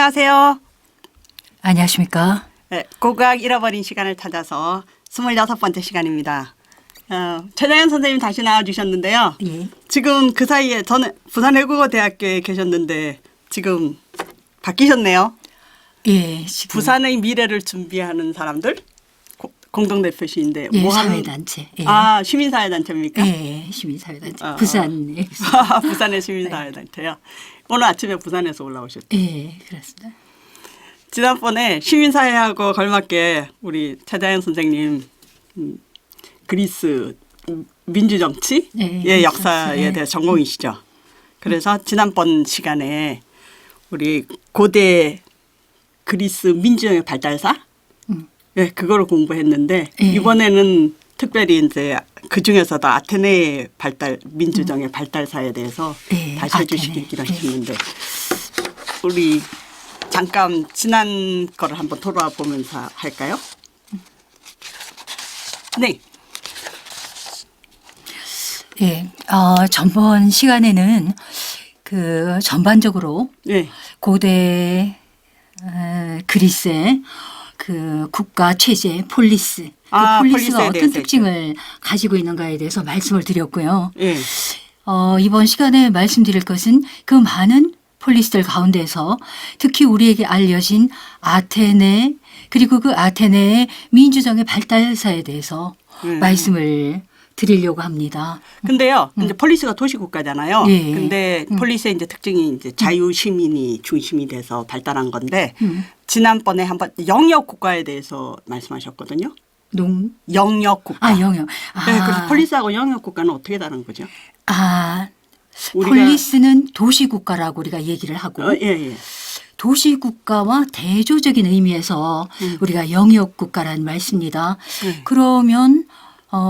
안녕하세요. 안녕하십니까. 네, 고고학 잃어버린 시간을 찾아서 26번째 시간입니다. 최장현 선생님 다시 나와주셨는데요. 예. 지금 그 사이에 저는 부산외국어대학교에 계셨는데 지금 바뀌셨네요. 예. 지금 부산의 미래를 준비하는 사람들 공동대표시인데 예, 뭐 하는 사회단체. 예. 아 시민사회단체입니까? 예, 시민사회단체. 아. 부산에. 부산의 시민사회단체요. 오늘 아침에 부산에서 올라오셨죠. 예, 그렇습니다. 지난번에 시민사회하고 걸맞게 우리 최자연 선생님 그리스 민주정치 네, 역사에 네. 대해 전공이시죠. 그래서 지난번 시간에 우리 고대 그리스 민주정의 발달사 그거를 공부했는데 예. 이번에는 특별히 이제 그 중에서도 아테네 발달 민주정의 발달사에 대해서 예, 다시 해주시기로 아테네. 했는데 우리 잠깐 지난 거를 한번 돌아와 보면서 할까요? 네. 예. 전번 시간에는 그 전반적으로 네. 고대 그리스의 그 국가 체제 폴리스, 그 폴리스가 폴리스에 어떤 대해서 특징을 가지고 있는가에 대해서 말씀을 드렸고요. 예. 이번 시간에 말씀드릴 것은 그 많은 폴리스들 가운데서 특히 우리에게 알려진 아테네 그리고 그 아테네의 민주정의 발달사에 대해서 말씀을 드리려고 합니다. 근데요, 이제 폴리스가 도시국가잖아요. 예. 근데 폴리스의 이제 특징이 이제 자유시민이 중심이 돼서 발달한 건데, 지난번에 한번 영역국가에 대해서 말씀하셨거든요. 영역국가. 영역. 네, 그래서 폴리스하고 영역국가는 어떻게 다른 거죠? 우리가- 폴리스는 도시국가라고 우리가 얘기를 하고 예. 도시국가와 대조적인 의미에서 우리가 영역국가라는 말씀입니다. 그러면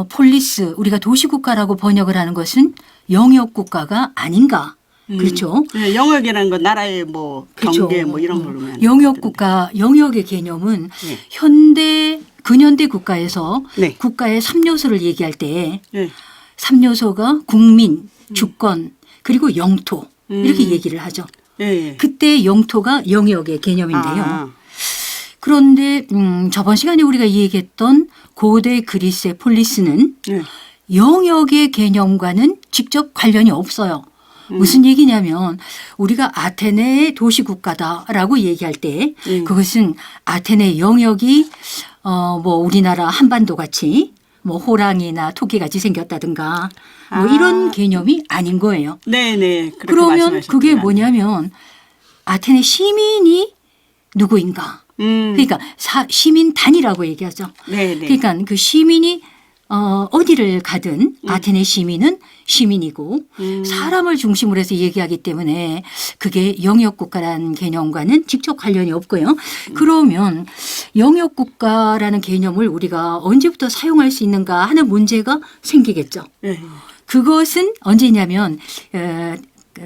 폴리스 우리가 도시국가라고 번역을 하는 것은 영역국가가 아닌가? 그렇죠? 네, 영역이라는 건 나라의 뭐 경계 뭐 이런 걸로 말하는 영역국가, 영역의 개념은 네. 근현대 국가에서 네. 국가의 3요소를 얘기할 때 네. 3요소가 국민, 주권, 그리고 영토 이렇게 얘기를 하죠. 예. 그때 영토가 영역의 개념인데요. 아. 그런데 저번 시간에 우리가 얘기했던 고대 그리스의 폴리스는 네. 영역의 개념과는 직접 관련이 없어요. 무슨 얘기냐면 우리가 아테네의 도시국가다라고 얘기할 때 그것은 아테네 영역이 뭐 우리나라 한반도 같이 뭐 호랑이나 토끼 같이 생겼다든가 뭐 이런 개념이 아닌 거예요. 네네. 그렇게 그러면 말씀하셨죠. 그게 뭐냐면 아테네 시민이 누구인가? 그러니까 시민단이라고 얘기하죠. 네네. 그러니까 그 시민이 어디를 가든 아테네 시민은 시민이고 사람을 중심으로 해서 얘기하기 때문에 그게 영역국가라는 개념과는 직접 관련이 없고요. 그러면 영역국가라는 개념을 우리가 언제부터 사용할 수 있는가 하는 문제가 생기겠죠. 네. 그것은 언제냐면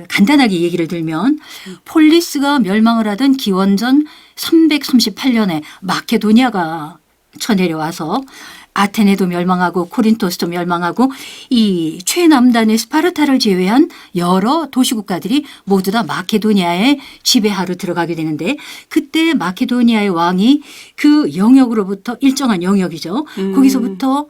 간단하게 얘기를 들면 폴리스가 멸망을 하던 기원전 338년에 마케도니아가 쳐내려와서 아테네도 멸망하고 코린토스도 멸망하고 이 최남단의 스파르타를 제외한 여러 도시국가들이 모두 다 마케도니아의 지배하로 들어가게 되는데 그때 마케도니아의 왕이 그 영역으로부터 일정한 영역이죠. 거기서부터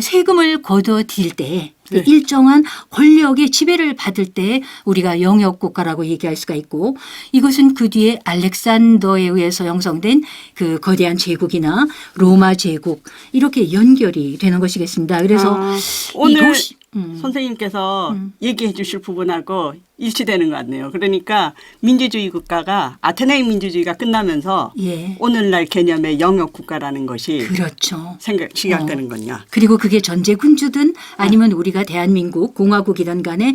세금을 걷어들일 때 일정한 권력의 지배를 받을 때 우리가 영역국가라고 얘기할 수가 있고 이것은 그 뒤에 알렉산더에 의해서 형성된 그 거대한 제국이나 로마 제국 이렇게 연결이 되는 것이겠습니다. 그래서 오늘 선생님께서 얘기해 주실 부분하고 일치되는 것 같네요. 그러니까 민주주의 국가가 아테네의 민주주의가 끝나면서 오늘날 개념의 영역국가라는 것이 그렇죠. 시작되는군요. 그리고 그게 전제군주든 아니면 우리가 대한민국 공화국이든 간에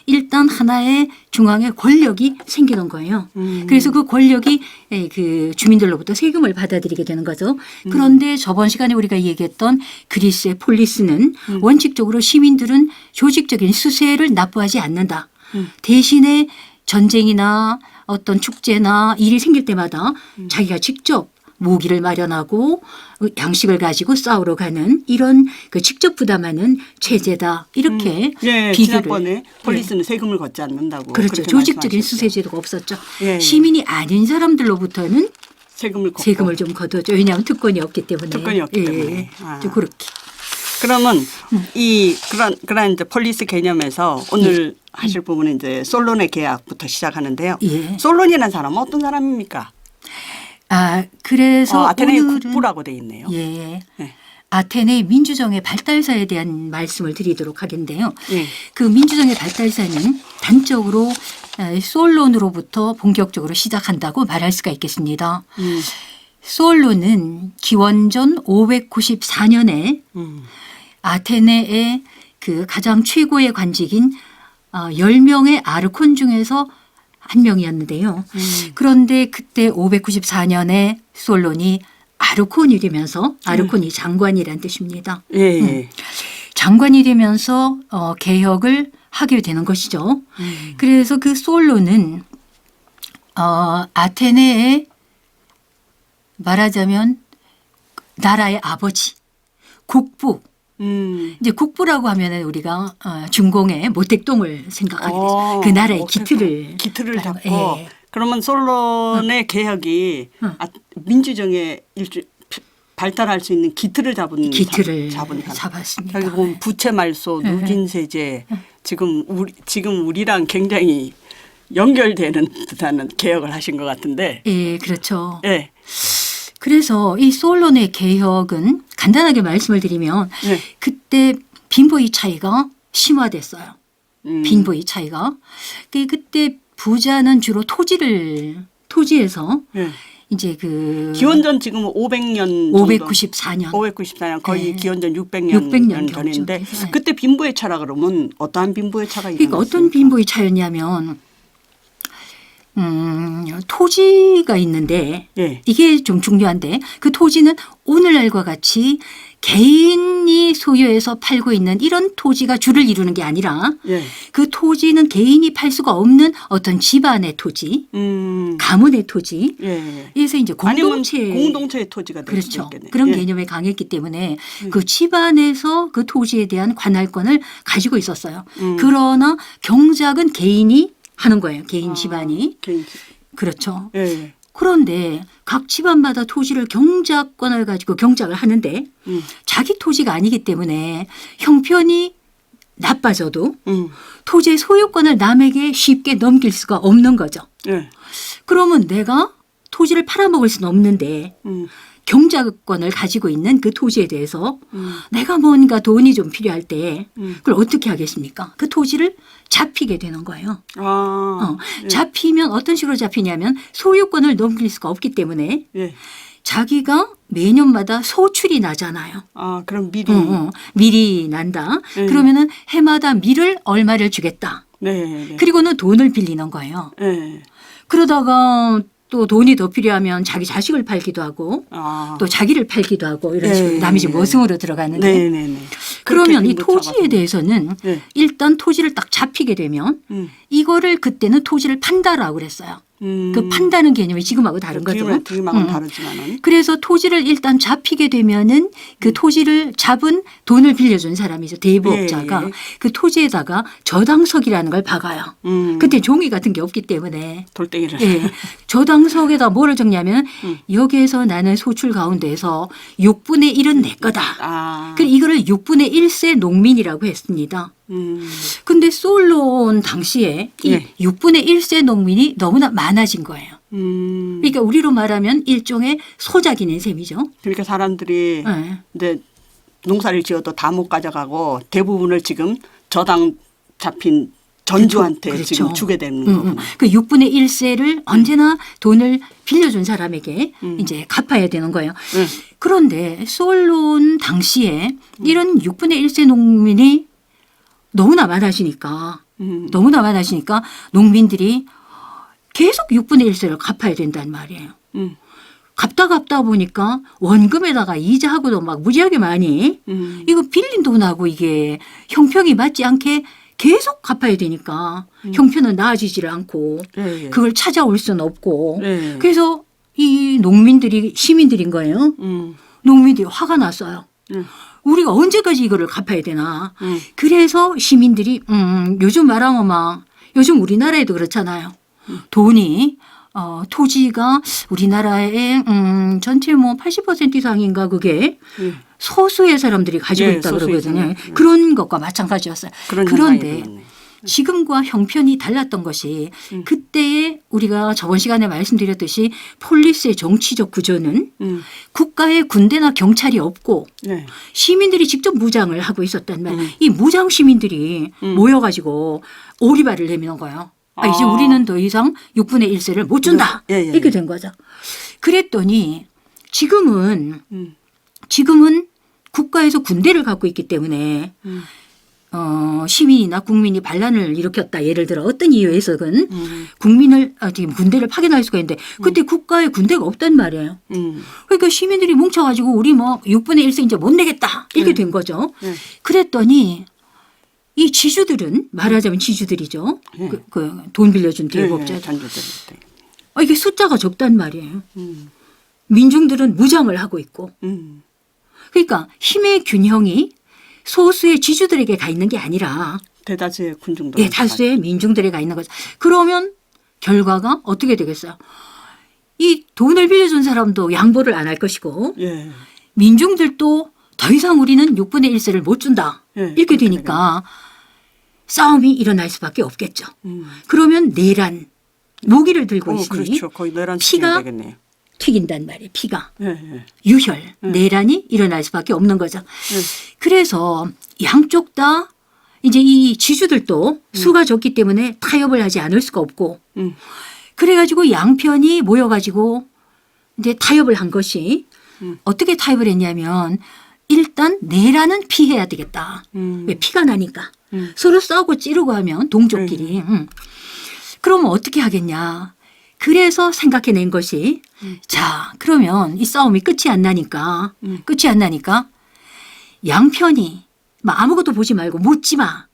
일단 하나의 중앙의 권력이 생기는 거예요. 그래서 그 권력이 그 주민들로부터 세금을 받아들이게 되는 거죠. 그런데 저번 시간에 우리가 얘기했던 그리스의 폴리스는 원칙적으로 시민들은 조직적인 수세를 납부하지 않는다. 대신에 전쟁이나 어떤 축제나 일이 생길 때마다 자기가 직접 무기를 마련하고 양식을 가지고 싸우러 가는 이런 그 직접 부담하는 체제다. 이렇게 예, 비교를. 지난번에 폴리스는 세금을 걷지 않는다고. 그렇죠. 그렇게 조직적인 말씀하셨죠. 수세제도가 없었죠. 예, 예. 시민이 아닌 사람들로부터는 세금을 걷고. 세금을 좀 걷어줘. 왜냐하면 특권이 없기 때문에. 특권이 없기 예, 때문에. 아. 좀 그렇게. 그러면 그런 이제 폴리스 개념에서 오늘 하실 부분은 이제 솔론의 계약부터 시작하는데요. 예. 솔론이라는 사람은 어떤 사람입니까? 아, 그래서 아테네의 오늘은 국부라고 돼 있네요. 예. 네. 아테네 민주정의 발달사에 대한 말씀을 드리도록 하겠는데요. 예. 그 민주정의 발달사는 단적으로 솔론으로부터 본격적으로 시작한다고 말할 수가 있겠습니다. 솔론은 기원전 594년에 아테네의 그 가장 최고의 관직인 10명의 아르콘 중에서 한 명이었는데요. 그런데 그때 594년에 솔론이 아르콘이 되면서 아르콘이 장관이란 뜻입니다. 예. 장관이 되면서 개혁을 하게 되는 것이죠. 그래서 그 솔론은 아테네의 말하자면 나라의 아버지, 국부. 이제 국부라고 하면은 우리가 중공의 모택동을 생각하게 되죠. 그 나라의 기틀을 잡고. 예. 그러면 솔론의 개혁이 민주정의 발달할 수 있는 기틀을 잡은 사람. 잡았습니다. 여기 보면 부채 말소, 누진 세제 지금 우리랑 굉장히 연결되는 듯한 개혁을 하신 것 같은데. 예, 그렇죠. 예. 그래서 이 솔론의 개혁은 간단하게 말씀을 드리면 네. 그때 빈부의 차이가 심화됐어요. 빈부의 차이가. 그때 부자는 주로 토지에서 네. 이제 그 기원전 지금 500년 594년 594년 거의 네. 기원전 600년 전인데 네. 그때 빈부의 차라 그러면 어떠한 빈부의 차가 일어났습니까? 그러니까 어떤 빈부의 차였냐면 토지가 있는데 예. 이게 좀 중요한데 그 토지는 오늘날과 같이 개인이 소유해서 팔고 있는 이런 토지가 주를 이루는 게 아니라 예. 그 토지는 개인이 팔 수가 없는 어떤 집안의 토지, 가문의 토지. 예. 그래서 이제 공동체의 토지가 될 수도 그렇죠. 있겠네요. 그런 예. 개념에 강했기 때문에 그 집안에서 그 토지에 대한 관할권을 가지고 있었어요. 그러나 경작은 개인이 하는 거예요. 개인 집안이. 개인 그렇죠. 예. 그런데 각 집안마다 토지를 경작권을 가지고 경작을 하는데 자기 토지가 아니기 때문에 형편이 나빠져도 토지의 소유권을 남에게 쉽게 넘길 수가 없는 거죠. 예. 그러면 내가 토지를 팔아먹을 수는 없는데 경작권을 가지고 있는 그 토지에 대해서 내가 뭔가 돈이 좀 필요할 때 그걸 어떻게 하겠습니까? 그 토지를 잡히게 되는 거예요. 예. 잡히면 어떤 식으로 잡히냐면 소유권을 넘길 수가 없기 때문에 예. 자기가 매년마다 소출이 나잖아요. 그럼 미리 밀이 난다. 그러면은 해마다 밀을 얼마를 주겠다. 네. 그리고는 돈을 빌리는 거예요. 네. 그러다가 또 돈이 더 필요하면 자기 자식을 팔기도 하고 또 자기를 팔기도 하고 이런 식으로 남이 지금 모승으로 들어가는데 그러면 이 토지에 대해서는 일단 토지를 딱 잡히게 되면 이거를 그때는 토지를 판다라고 그랬어요. 그 판다는 개념이 지금하고 다른 거죠. 지금하고는 다르지만은. 그래서 토지를 일단 잡히게 되면은 그 토지를 잡은 돈을 빌려준 사람이죠. 대부업자가 그 토지에다가 저당석이라는 걸 박아요. 그때 종이 같은 게 없기 때문에 돌덩이를. 저당석에다 뭐를 적냐면 여기에서 나는 소출 가운데에서 6분의 1은 내 거다. 그리고 이거를 6분의 1세 농민이라고 했습니다. 근데 솔론 당시에 이 6분의 1세 농민이 너무나 많아진 거예요. 그러니까 우리로 말하면 일종의 소작이는 셈이죠. 그러니까 사람들이 이제 농사를 지어도 다 못 가져가고 대부분을 지금 저당 잡힌 전주한테 그렇죠. 지금 주게 되는 거군요. 그 6분의 1세를 언제나 돈을 빌려준 사람에게 이제 갚아야 되는 거예요. 그런데 솔론 당시에 이런 6분의 1세 농민이 너무나 많아지니까 농민들이 계속 6분의 1세를 갚아야 된다는 말이에요. 갚다 보니까 원금에다가 이자하고도 막 무지하게 많이 이거 빌린 돈하고 이게 형평이 맞지 않게 계속 갚아야 되니까 형편은 나아지지를 않고 그걸 찾아올 수는 없고 그래서 이 농민들이 시민들인 거예요. 농민들이 화가 났어요. 우리가 언제까지 이거를 갚아야 되나. 그래서 시민들이 요즘 말하면 막 요즘 우리나라에도 그렇잖아요. 돈이 토지가 우리나라의 전체 뭐 80% 이상인가 그게 소수의 사람들이 가지고 예, 있다 소수의 그러거든요. 사람. 그런 것과 마찬가지였어요. 그런 그런데 현상이 일어났네. 지금과 형편이 달랐던 것이 그때에 우리가 저번 시간에 말씀드렸듯이 폴리스의 정치적 구조는 국가에 군대나 경찰이 없고 네. 시민들이 직접 무장을 하고 있었단 말이에요. 이 무장 시민들이 모여가지고 오리발을 내미는 거예요. 이제 아. 우리는 더 이상 6분의 1세를 못 준다. 예, 예, 이렇게 예. 된 거죠. 그랬더니 지금은 국가에서 군대를 갖고 있기 때문에 시민이나 국민이 반란을 일으켰다. 예를 들어 어떤 이유에서든 지금 군대를 파견할 수가 있는데 그때 국가에 군대가 없단 말이에요. 그러니까 시민들이 뭉쳐가지고 우리 뭐 6분의 1세 이제 못 내겠다. 이렇게 된 거죠. 그랬더니 이 지주들은 말하자면 지주들이죠. 돈 빌려준 대업업자. 이게 숫자가 적단 말이에요. 민중들은 무장을 하고 있고. 그러니까 힘의 균형이 소수의 지주들에게 가 있는 게 아니라 대다수의 군중들. 예, 다수의 민중들에게 가 있는 거죠. 그러면 결과가 어떻게 되겠어요? 이 돈을 빌려준 사람도 양보를 안 할 것이고 예. 민중들도 더 이상 우리는 6분의 1세를 못 준다. 예, 이렇게 되니까 싸움이 일어날 수밖에 없겠죠. 그러면 내란, 모기를 들고 있으니 그렇죠. 거의 내란 피가 되겠네요. 튀긴단 말이에요. 피가. 예, 예. 유혈, 내란이 일어날 수밖에 없는 거죠. 그래서 양쪽 다 이제 이 지주들도 수가 적기 때문에 타협을 하지 않을 수가 없고 그래가지고 양편이 모여가지고 이제 타협을 한 것이 어떻게 타협을 했냐면 일단 내란은 피해야 되겠다. 왜 피가 나니까. 서로 싸우고 찌르고 하면 동족끼리. 그러면 어떻게 하겠냐. 그래서 생각해낸 것이 자 그러면 이 싸움이 끝이 안 나니까 양편이 막 아무것도 보지 말고 묻지 마.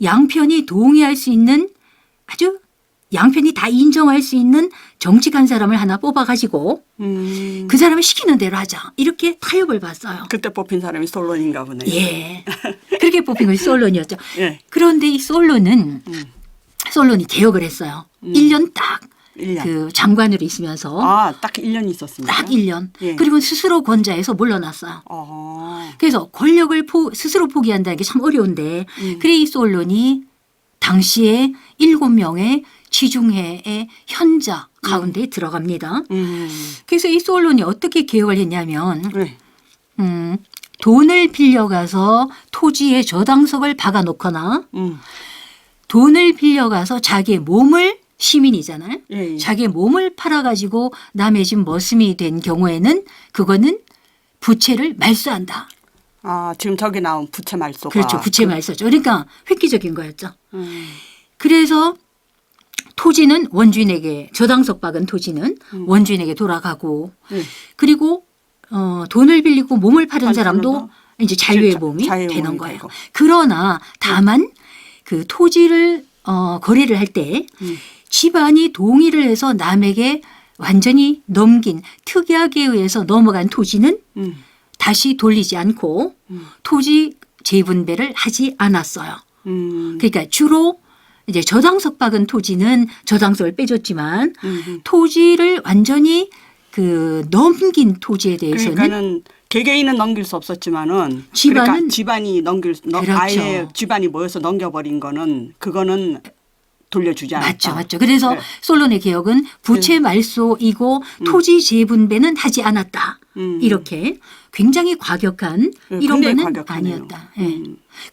양편이 동의할 수 있는 아주 양편이 다 인정할 수 있는 정직한 사람을 하나 뽑아가지고 그 사람을 시키는 대로 하자. 이렇게 타협을 봤어요. 그때 뽑힌 사람이 솔론인가 보네요. 예. 그렇게 뽑힌 것이 솔론이었죠. 예. 그런데 이 솔론이 개혁을 했어요. 1년 딱 1년. 그 장관으로 있으면서 딱 1년 있었습니다. 딱 1년. 예. 그리고 스스로 권좌에서 물러났어요. 그래서 권력을 스스로 포기한다는 게 참 어려운데 그래 이 솔론이 당시에 7명의 지중해의 현자 가운데 들어갑니다. 그래서 이 솔론이 어떻게 개혁을 했냐면 돈을 빌려가서 토지에 저당석을 박아놓거나 돈을 빌려가서 자기의 몸을 시민이잖아요. 예. 자기의 몸을 팔아가지고 남의 집 머슴이 된 경우에는 그거는 부채를 말소한다. 지금 저기 나온 부채 말소가. 그렇죠. 부채 말소죠. 그러니까 획기적인 거였죠. 그래서 토지는 원주인에게 저당석 박은 토지는 원주인에게 돌아가고 그리고 돈을 빌리고 몸을 파는 사람도 이제 자유의 몸이 되는 거예요. 되고. 그러나 다만 그 토지를 거래를 할 때 집안이 동의를 해서 남에게 완전히 넘긴 특약에 의해서 넘어간 토지는 다시 돌리지 않고 토지 재분배를 하지 않았어요. 그러니까 주로 이제 저당석 박은 토지는 저당석을 빼줬지만 토지를 완전히 그 넘긴 토지에 대해서는 그러니까는 개개인은 넘길 수 없었지만은 집안은 그러니까 집안이 그렇죠. 아예 집안이 모여서 넘겨버린 거는 그거는 돌려주지 않았다. 맞죠. 그래서 네. 솔론의 개혁은 부채 말소이고 토지 재분배는 하지 않았다. 이렇게 굉장히 과격한 이런 굉장히 거는 과격하네요. 아니었다. 예.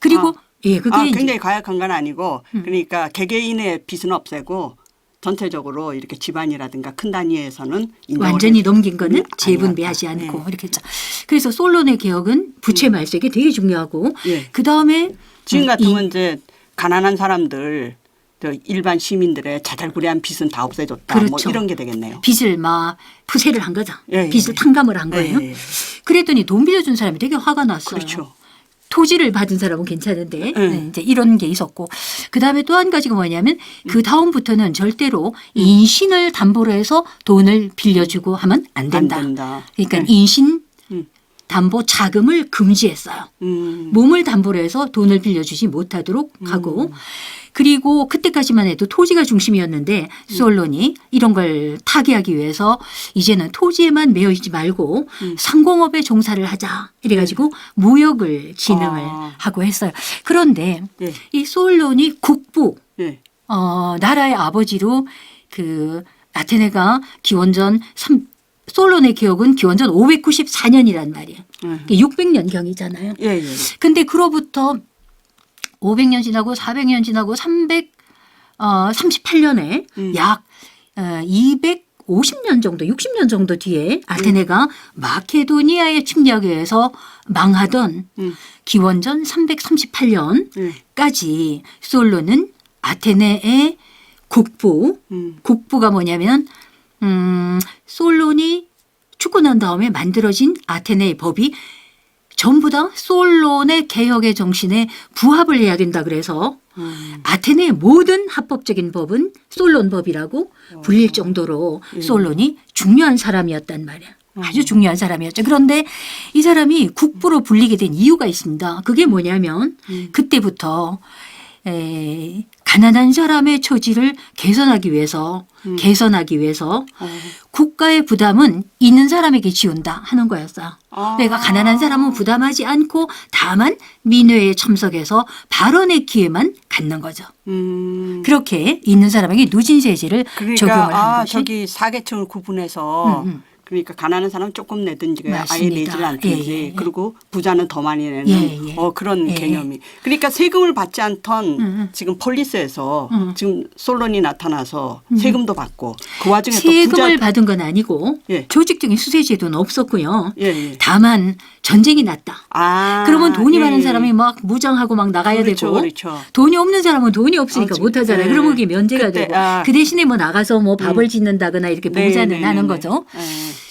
그리고 예, 그게 이제 굉장히 과격한 건 아니고 그러니까 개개인의 빚은 없애고 전체적으로 이렇게 집안이라든가 큰 단위에서는 완전히 넘긴 거는 재분배하지 아니었다. 않고 이렇게 했죠. 그래서 솔론의 개혁은 부채 말소 이게 되게 중요하고 예. 그다음에 지금 같으면 이제 가난한 사람들 일반 시민들의 자잘구레한 빚은 다 없애줬다. 그렇죠. 뭐 이런 게 되겠네요. 빚을 막 푸세를 한 거죠. 예, 예. 빚을 탕감을 한 거예요. 예. 그랬더니 돈 빌려준 사람이 되게 화가 났어요. 그렇죠. 토지를 받은 사람은 괜찮은데 네, 이제 이런 게 있었고 그다음에 또 한 가지가 뭐냐면 그 다음부터는 절대로 인신을 담보로 해서 돈을 빌려주고 하면 안 된다. 그러니까 인신 담보 자금을 금지했어요. 몸을 담보로 해서 돈을 빌려주지 못하도록 하고 그리고 그때까지만 해도 토지가 중심이었는데 수언론이 이런 걸 타개하기 위해서 이제는 토지에만 매여 있지 말고 상공업에 종사를 하자 이래가지고 무역을 진흥을 하고 했어요. 그런데 이 수언론이 국부 나라의 아버지로 그 아테네가 기원전 솔론의 기억은 기원전 594년이란 말이에요. 600년 경이잖아요. 근데 그로부터 500년 지나고 400년 지나고 338년에 약 250년 정도, 60년 정도 뒤에 아테네가 마케도니아의 침략에 의해서 망하던 기원전 338년까지 솔론은 아테네의 국부가 뭐냐면 솔론이 죽고 난 다음에 만들어진 아테네의 법이 전부 다 솔론의 개혁의 정신에 부합을 해야 된다 그래서 아테네의 모든 합법적인 법은 솔론 법이라고 불릴 정도로 솔론이 중요한 사람이었단 말이야. 아주 중요한 사람이었죠. 그런데 이 사람이 국부로 불리게 된 이유가 있습니다. 그게 뭐냐면 그때부터 가난한 사람의 처지를 개선하기 위해서 국가의 부담은 있는 사람에게 지운다 하는 거였어요. 그러니까 가난한 사람은 부담하지 않고 다만 민회에 참석해서 발언의 기회만 갖는 거죠. 그렇게 있는 사람에게 누진세제를 적용을 한 것이. 저기 사계층을 구분해서 그러니까 가난한 사람은 조금 내든지 아예 내질 않든지 그리고 부자는 더 많이 내는 그런 개념이. 그러니까 세금을 받지 않던 지금 폴리스에서 지금 솔론이 나타나서 세금도 받고 그 와중에 또 세금을 받은 건 아니고 조직적인 수세제도는 없었고요. 다만 전쟁이 났다. 그러면 돈이 많은 사람이 막 무장하고 막 나가야 되고 돈이 없는 사람은 돈이 없으니까 못 하잖아요. 그러면 그게 면제가 되고 그 대신에 뭐 나가서 뭐 밥을 짓는다거나 이렇게 봉사는 하는 거죠.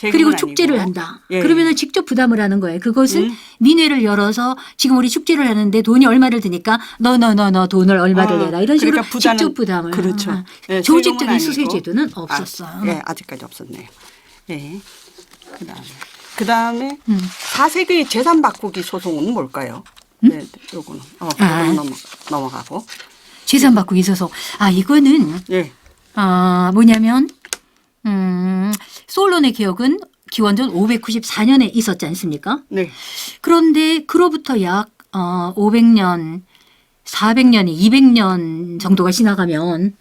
그리고 축제를 한다. 그러면 직접 부담을 하는 거예요. 그것은 민회를 열어서 지금 우리 축제를 하는데 돈이 얼마를 드니까 너 돈을 얼마를 내라. 이런 식으로 그러니까 직접 부담을. 그렇죠. 조직적인 수세제도는 없었어요. 아직까지 없었네요. 그다음에 4세기 재산 바꾸기 소송은 뭘까요? 요거는 넘어가고. 재산 바꾸기 소송. 이거는 뭐냐면 솔론의 개혁은 기원전 594년에 있었지 않습니까? 그런데 그로부터 약 500년, 400년이 200년 정도가 지나가면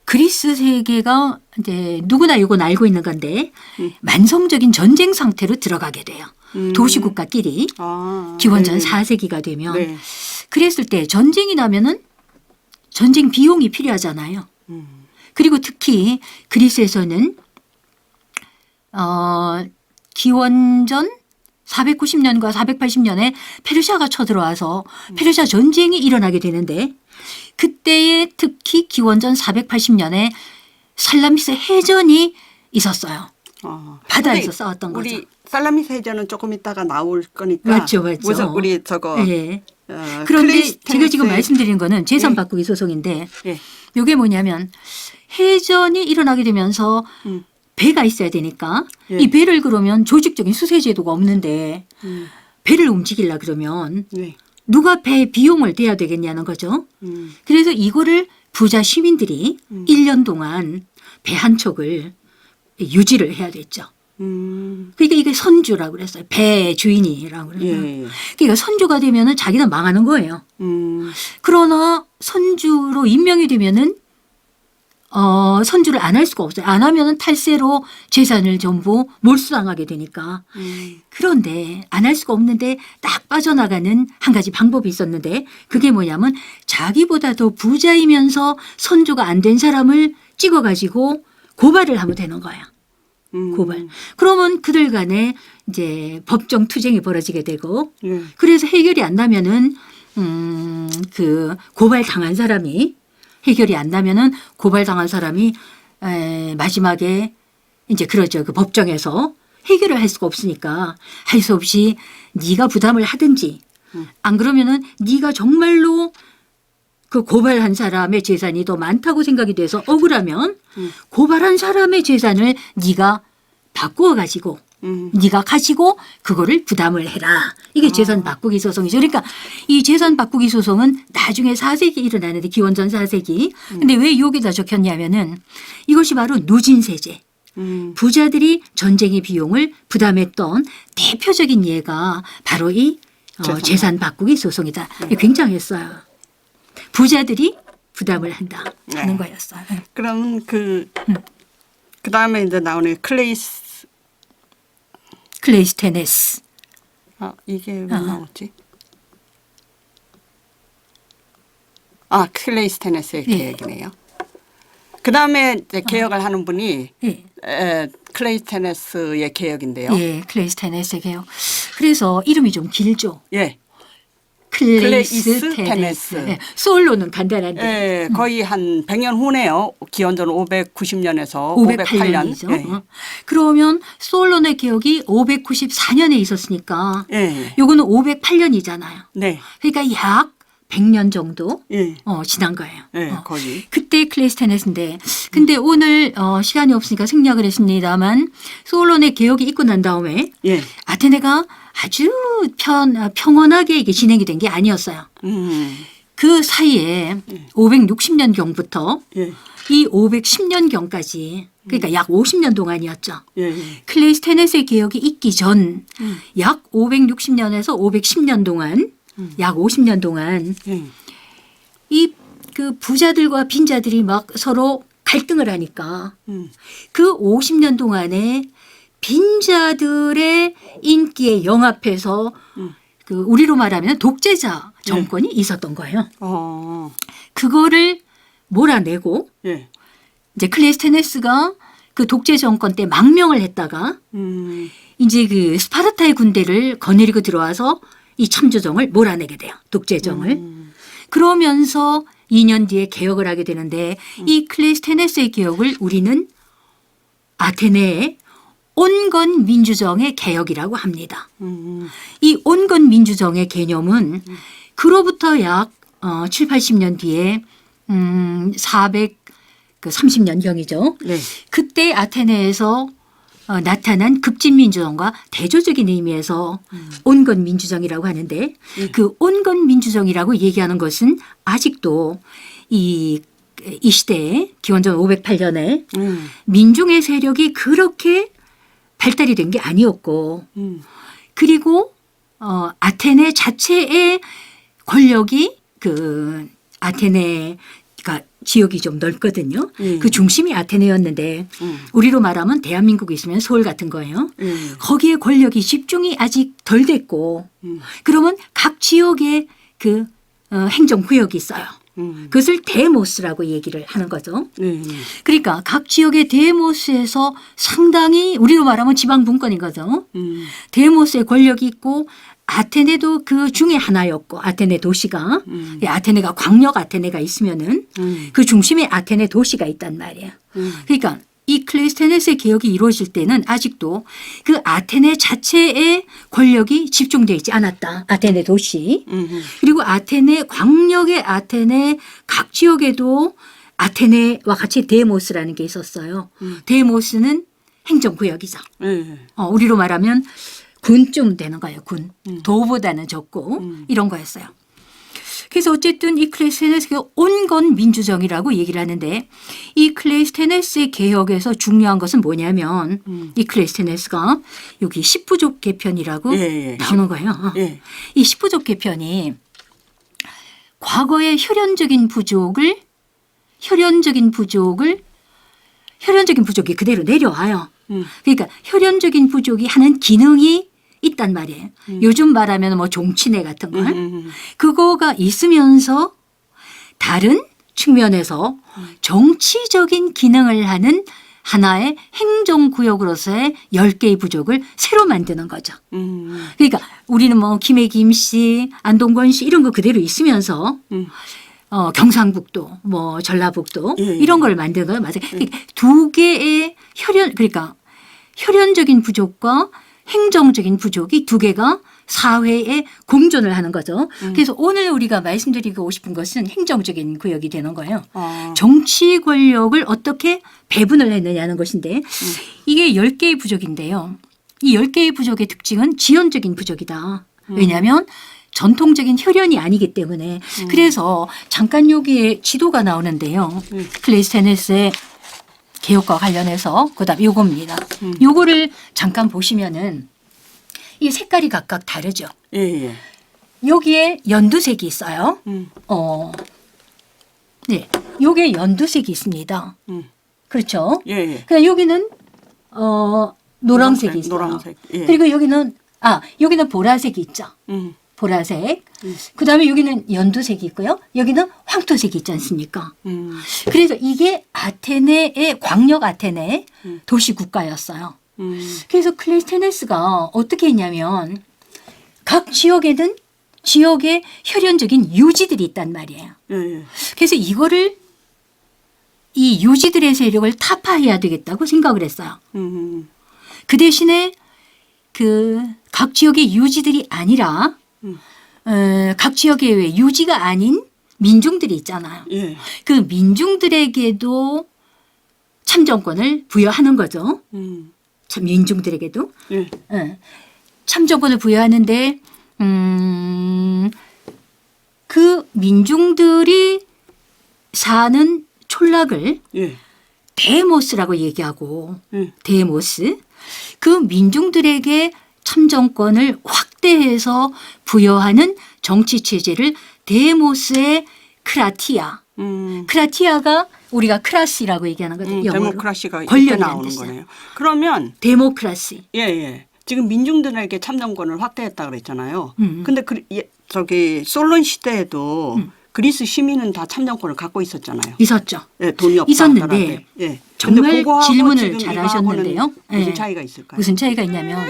그리스 세계가 이제 누구나 이건 알고 있는 건데 만성적인 전쟁 상태로 들어가게 돼요. 도시국가끼리 기원전 4세기가 되면 그랬을 때 전쟁이 나면은 전쟁 비용이 필요하잖아요. 그리고 특히 그리스에서는 기원전 490년과 480년에 페르시아가 쳐들어와서 페르시아 전쟁이 일어나게 되는데 그때에 특히 기원전 480년에 살라미스 해전이 있었어요. 바다에서 싸웠던 거죠. 우리 살라미스 해전은 조금 있다가 나올 거니까. 맞죠. 우리 저거. 그런데 제가 지금 말씀드린 거는 재산 바꾸기 소송인데 이게 뭐냐면 해전이 일어나게 되면서 배가 있어야 되니까 이 배를 그러면 조직적인 수세제도가 없는데 배를 움직이려 그러면 누가 배 비용을 대야 되겠냐는 거죠. 그래서 이거를 부자 시민들이 1년 동안 배 한 척을 유지를 해야 됐죠. 그러니까 이게 선주라고 그랬어요. 배 주인이라고 그래요. 그러니까 선주가 되면은 자기는 망하는 거예요. 그러나 선주로 임명이 되면은 선주를 안 할 수가 없어요. 안 하면은 탈세로 재산을 전부 몰수당하게 되니까. 그런데 안 할 수가 없는데 딱 빠져나가는 한 가지 방법이 있었는데 그게 뭐냐면 자기보다 더 부자이면서 선주가 안 된 사람을 찍어가지고 고발을 하면 되는 거야. 고발. 그러면 그들 간에 이제 법정 투쟁이 벌어지게 되고 그래서 해결이 안 나면은 그 고발 당한 사람이 해결이 안 나면은 고발당한 사람이 마지막에 이제 그러죠. 그 법정에서 해결을 할 수가 없으니까 할 수 없이 네가 부담을 하든지 안 그러면은 네가 정말로 그 고발한 사람의 재산이 더 많다고 생각이 돼서 억울하면 고발한 사람의 재산을 네가 바꾸어 가지고 네가 가지고 그거를 부담을 해라. 이게 재산 바꾸기 소송이죠. 그러니까 이 재산 바꾸기 소송은 나중에 사색이 일어나는데 기원전 사색이. 근데 왜 여기다 적혔냐면은 이것이 바로 누진세제. 부자들이 전쟁의 비용을 부담했던 대표적인 예가 바로 이 재산 바꾸기 소송이다. 굉장했어요. 부자들이 부담을 한다 하는 거였어요. 그럼 그 다음에 이제 나오는 클레이스테네스. 이게 왜 나오지? 클레이스테네스의 계획이네요. 그 다음에 이제 개혁을 하는 분이 클레이스테네스의 개혁인데요. 예, 클레이스테네스의 개혁. 그래서 이름이 좀 길죠. 예. 클레이스테네스. 예, 솔로는 간단한데. 예, 거의 한 100년 후네요. 기원전 590년에서 508년이죠. 508년. 예. 그러면 솔론의 개혁이 594년에 있었으니까 예. 요거는 508년이잖아요. 네. 그러니까 약 100년 정도 예. 지난 거예요. 예, 거의. 그때 클레이스테네스인데 근데 오늘 시간이 없으니까 생략을 했습니다만 솔론의 개혁이 있고 난 다음에 예. 아테네가 아주 평온하게 이게 진행이 된 게 아니었어요. 그 사이에 560년경부터 예. 이 510년경까지 그러니까 약 50년 동안이었죠. 예. 클레이스테네스의 개혁이 있기 전 약 560년에서 510년 동안 약 50년 동안 이 그 부자들과 빈자들이 막 서로 갈등을 하니까 그 50년 동안에 빈자들의 인기에 영합해서 그 우리로 말하면 독재자 정권이 있었던 거예요. 그거를 몰아내고 예. 이제 클레이스테네스가 그 독재 정권 때 망명을 했다가 이제 그 스파르타의 군대를 거느리고 들어와서 이 참조정을 몰아내게 돼요. 독재정을. 그러면서 2년 뒤에 개혁을 하게 되는데 이 클레이스테네스의 개혁을 우리는 아테네의 온건 민주정의 개혁이라고 합니다. 이 온건 민주정의 개념은 그로부터 약 7, 80년 뒤에 430년경이죠. 네. 그때 아테네에서 나타난 급진민주정과 대조적인 의미에서 온건 민주정이라고 하는데 그 온건 민주정이라고 얘기하는 것은 아직도 이 시대에 기원전 508년에 민중의 세력이 그렇게 발달이 된 게 아니었고 그리고 아테네 자체의 권력이 그 아테네가 지역이 좀 넓거든요. 그 중심이 아테네였는데 우리로 말하면 대한민국이 있으면 서울 같은 거예요. 거기에 권력이 집중이 아직 덜 됐고 그러면 각 지역에 그 행정구역이 있어요. 그것을 데모스라고 얘기를 하는 거죠. 그러니까 각 지역의 데모스에서 상당히 우리로 말하면 지방분권인 거죠. 데모스의 권력이 있고 아테네도 그 중에 하나였고 아테네 도시가 아테네가 광역 아테네가 있으면은 그 중심에 아테네 도시가 있단 말이에요. 그러니까 이 클레이스테네스의 개혁이 이루어질 때는 아직도 그 아테네 자체의 권력이 집중되어 있지 않았다. 아테네 도시. 그리고 아테네 광역의 아테네 각 지역에도 아테네와 같이 데모스라는 게 있었어요. 데모스는 행정구역이죠. 우리로 말하면 군쯤 되는 거예요. 군. 도보다는 적고 이런 거였어요. 그래서 어쨌든 이 클레이스테네스가 온건 민주정이라고 얘기를 하는데 이 클레이스테네스의 개혁에서 중요한 것은 뭐냐면 이 클레이스테네스가 여기 10부족 개편이라고 나오는 거예요. 이 10부족 개편이 과거의 혈연적인 부족이 그대로 내려와요. 그러니까 혈연적인 부족이 하는 기능이 있단 말이에요. 요즘 말하면 뭐 종친회 같은 거. 그거가 있으면서 다른 측면에서 정치적인 기능을 하는 하나의 행정구역으로서의 10개의 부족을 새로 만드는 거죠. 그러니까 우리는 뭐 김해 김씨, 안동권 씨 이런 거 그대로 있으면서 경상북도, 뭐 전라북도 이런 걸 만드는 거예요. 맞아요. 그러니까 두 개의 그러니까 혈연적인 부족과 행정적인 부족이 두 개가 사회에 공존을 하는 거죠. 그래서 오늘 우리가 말씀드리고 싶은 것은 행정적인 구역이 되는 거예요. 정치 권력을 어떻게 배분을 했느냐는 것인데 이게 10개의 부족인데요. 이 10개의 부족의 특징은 지연적인 부족이다. 왜냐하면 전통적인 혈연이 아니기 때문에. 그래서 잠깐 여기에 지도가 나오는데요. 클레이스테네스의 개혁과 관련해서 그다음 요겁니다. 요거를 잠깐 보시면은 이 색깔이 각각 다르죠. 예, 예. 여기에 연두색이 있어요. 네, 요게 연두색이 있습니다. 그렇죠. 예, 예. 그냥 여기는 노란색이 있어요. 노란색. 예. 그리고 여기는 보라색이 있죠. 보라색. 그다음에 여기는 연두색이 있고요. 여기는 황토색이 있지 않습니까? 그래서 이게 아테네의 광역 아테네 도시 국가였어요. 그래서 클레이스테네스가 어떻게 했냐면 각 지역에는 지역의 혈연적인 유지들이 있단 말이에요. 예, 예. 그래서 이거를 이 유지들의 세력을 타파해야 되겠다고 생각을 했어요. 그 대신에 그 각 지역의 유지들이 아니라 각 지역의 왜 유지가 아닌 민중들이 있잖아요. 예. 그 민중들에게도 참정권을 부여하는 거죠. 참 민중들에게도 예. 참정권을 부여하는데 그 민중들이 사는 촌락을 예. 데모스라고 얘기하고 예. 데모스 그 민중들에게 참정권을 확대해서 부여하는 정치 체제를 데모스의 크라티아. 크라티아가 우리가 크라시라고 얘기하는 거죠. 영어로. 데모크라시가 이때 권력이라는 나오는 뜻이야. 거네요. 그러면 데모크라시. 예, 예. 지금 민중들에게 참정권을 확대했다 그랬잖아요. 근데 저기 솔론 시대에도 그리스 시민은 다 참정권을 갖고 있었잖아요. 있었죠. 예, 돈이 없다 있었는데 하더라도. 예. 정말 근데 그거하고 질문을 지금 잘 이거하고는 하셨는데요. 무슨 예. 차이가 있을까요? 무슨 차이가 있냐면